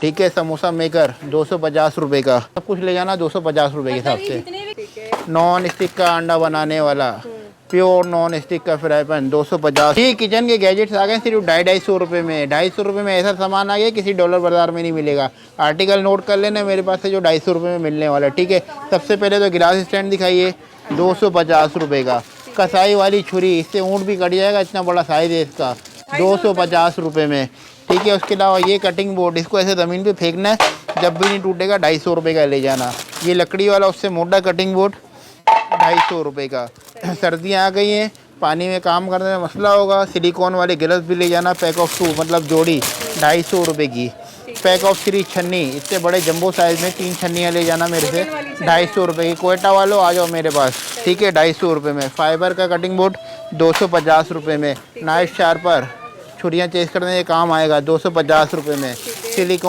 ठीक है। समोसा मेकर 250 रुपये का, सब कुछ ले जाना 250 रुपये के हिसाब से। नॉन स्टिक का अंडा बनाने वाला, प्योर नॉन स्टिक का फ्राई पैन 250। ये किचन के गैजेट्स आ गए सिर्फ 250 रुपये में। 250 रुपये में ऐसा सामान आ गया किसी डॉलर बाजार में नहीं मिलेगा। आर्टिकल नोट कर लेना मेरे पास से जो 250 रुपये में मिलने वाला है। ठीक है। सबसे पहले तो गिलास स्टैंड दिखाइए 250 रुपये का। कसाई वाली छुरी, इससे ऊँट भी कट जाएगा, इतना बड़ा साइज़ है इसका, 250 रुपये में। ठीक है। उसके अलावा ये कटिंग बोर्ड, इसको ऐसे ज़मीन पे फेंकना है, जब भी नहीं टूटेगा 250 रुपये का ले जाना। ये लकड़ी वाला उससे मोटा कटिंग बोर्ड 250 रुपये का। सर्दियाँ आ गई हैं, पानी में काम करने में मसला होगा, सिलिकॉन वाले गिलास भी ले जाना। पैक ऑफ 2 मतलब जोड़ी 250 रुपये की। पैक ऑफ 3 छन्नी, इतने बड़े जंबो साइज़ में 3 छन्नियाँ ले जाना मेरे से, 250 रुपये की। कोयटा वालों आ जाओ मेरे पास। ठीक है। 250 रुपये में। फाइबर का कटिंग बोर्ड 250 रुपये में। नाइफ शार्पर, छुरियाँ चेस करने के काम आएगा, 250 रुपये में। सिलिकॉन